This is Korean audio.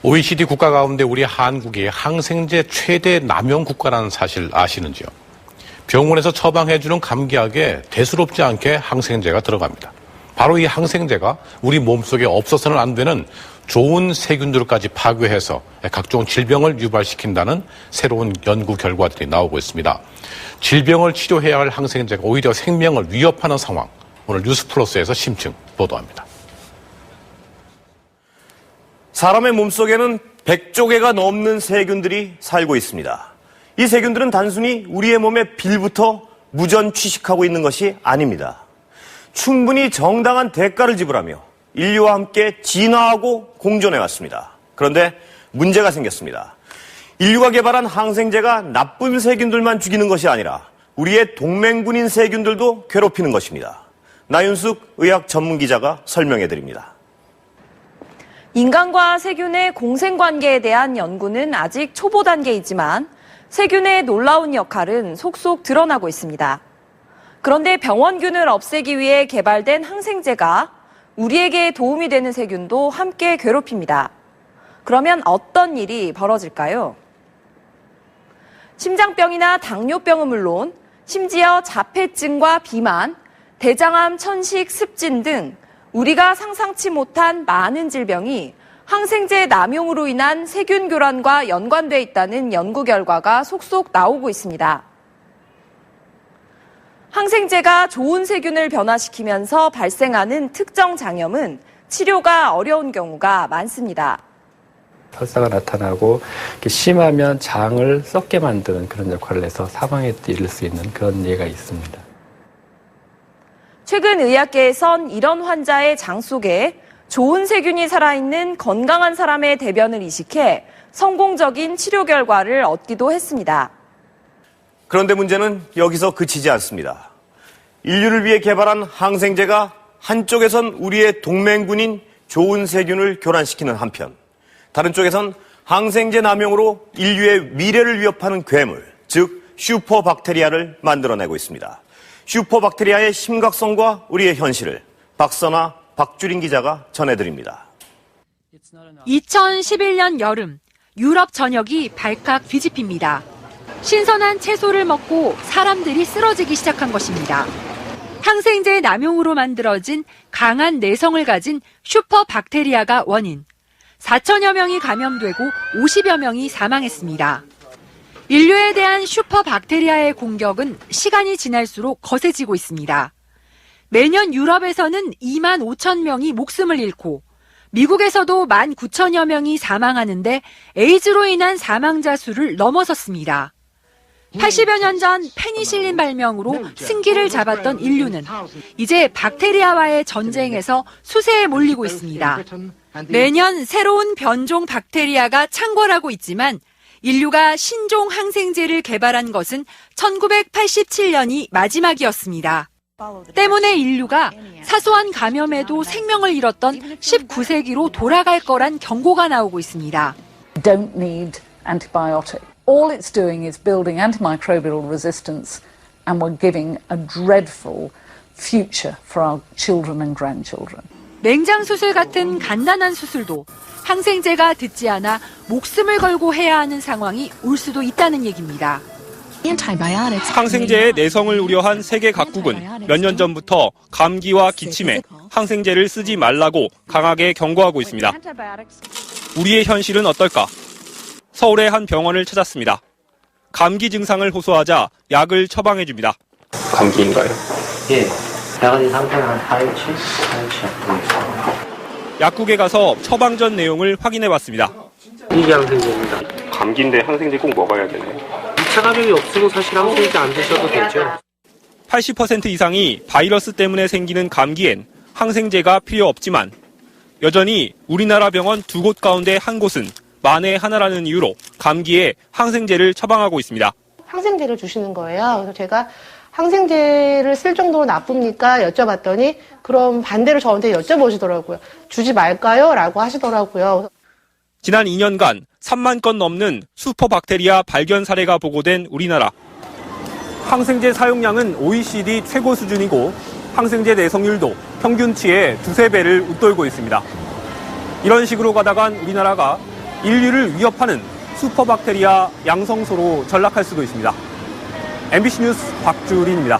OECD 국가 가운데 우리 한국이 항생제 최대 남용 국가라는 사실 아시는지요? 병원에서 처방해주는 감기약에 대수롭지 않게 항생제가 들어갑니다. 바로 이 항생제가 우리 몸속에 없어서는 안 되는 좋은 세균들까지 파괴해서 각종 질병을 유발시킨다는 새로운 연구 결과들이 나오고 있습니다. 질병을 치료해야 할 항생제가 오히려 생명을 위협하는 상황, 오늘 뉴스플러스에서 심층 보도합니다. 사람의 몸속에는 100조 개가 넘는 세균들이 살고 있습니다. 이 세균들은 단순히 우리의 몸에 빌부터 무전 취식하고 있는 것이 아닙니다. 충분히 정당한 대가를 지불하며 인류와 함께 진화하고 공존해 왔습니다. 그런데 문제가 생겼습니다. 인류가 개발한 항생제가 나쁜 세균들만 죽이는 것이 아니라 우리의 동맹군인 세균들도 괴롭히는 것입니다. 나윤숙 의학 전문기자가 설명해드립니다. 인간과 세균의 공생관계에 대한 연구는 아직 초보 단계이지만 세균의 놀라운 역할은 속속 드러나고 있습니다. 그런데 병원균을 없애기 위해 개발된 항생제가 우리에게 도움이 되는 세균도 함께 괴롭힙니다. 그러면 어떤 일이 벌어질까요? 심장병이나 당뇨병은 물론 심지어 자폐증과 비만, 대장암, 천식, 습진 등 우리가 상상치 못한 많은 질병이 항생제 남용으로 인한 세균 교란과 연관돼 있다는 연구 결과가 속속 나오고 있습니다. 항생제가 좋은 세균을 변화시키면서 발생하는 특정 장염은 치료가 어려운 경우가 많습니다. 설사가 나타나고 심하면 장을 썩게 만드는 그런 역할을 해서 사망에 이를 수 있는 그런 예가 있습니다. 최근 의학계에선 이런 환자의 장 속에 좋은 세균이 살아있는 건강한 사람의 대변을 이식해 성공적인 치료 결과를 얻기도 했습니다. 그런데 문제는 여기서 그치지 않습니다. 인류를 위해 개발한 항생제가 한쪽에선 우리의 동맹군인 좋은 세균을 교란시키는 한편, 다른 쪽에선 항생제 남용으로 인류의 미래를 위협하는 괴물, 즉 슈퍼박테리아를 만들어내고 있습니다. 슈퍼박테리아의 심각성과 우리의 현실을 박선아, 박주린 기자가 전해드립니다. 2011년 여름, 유럽 전역이 발칵 뒤집힙니다. 신선한 채소를 먹고 사람들이 쓰러지기 시작한 것입니다. 항생제 남용으로 만들어진 강한 내성을 가진 슈퍼박테리아가 원인. 4천여 명이 감염되고 50여 명이 사망했습니다. 인류에 대한 슈퍼박테리아의 공격은 시간이 지날수록 거세지고 있습니다. 매년 유럽에서는 2만 5천 명이 목숨을 잃고 미국에서도 1만 9천여 명이 사망하는데 에이즈로 인한 사망자 수를 넘어섰습니다. 80여 년 전 페니실린 발명으로 승기를 잡았던 인류는 이제 박테리아와의 전쟁에서 수세에 몰리고 있습니다. 매년 새로운 변종 박테리아가 창궐하고 있지만 인류가 신종 항생제를 개발한 것은 1987년이 마지막이었습니다. 때문에 인류가 사소한 감염에도 생명을 잃었던 19세기로 돌아갈 거란 경고가 나오고 있습니다. Don't need antibiotic. All it's doing is building antimicrobial resistance and we're giving a dreadful future for our children and grandchildren. 맹장 수술 같은 간단한 수술도 항생제가 듣지 않아 목숨을 걸고 해야 하는 상황이 올 수도 있다는 얘기입니다. 항생제의 내성을 우려한 세계 각국은 몇 년 전부터 감기와 기침에 항생제를 쓰지 말라고 강하게 경고하고 있습니다. 우리의 현실은 어떨까? 서울의 한 병원을 찾았습니다. 감기 증상을 호소하자 약을 처방해줍니다. 감기인가요? 예, 약의 상태는 한 4일치? 4일치. 약국에 가서 처방 전 내용을 확인해봤습니다. 이게 항생제입니다. 감기인데 항생제 꼭 먹어야 되나요? 2차 감염이 없으면 사실 항생제 안 드셔도 되죠. 80% 이상이 바이러스 때문에 생기는 감기엔 항생제가 필요 없지만 여전히 우리나라 병원 2곳 가운데 한 곳은 만에 하나라는 이유로 감기에 항생제를 처방하고 있습니다. 항생제를 주시는 거예요. 그래서 제가 항생제를 쓸 정도로 나쁩니까? 여쭤봤더니 그럼 반대로 저한테 여쭤보시더라고요. 주지 말까요? 라고 하시더라고요. 지난 2년간 3만 건 넘는 슈퍼박테리아 발견 사례가 보고된 우리나라. 항생제 사용량은 OECD 최고 수준이고 항생제 내성률도 평균치의 2~3배를 웃돌고 있습니다. 이런 식으로 가다간 우리나라가 인류를 위협하는 슈퍼박테리아 양성소로 전락할 수도 있습니다. MBC 뉴스 박주린입니다.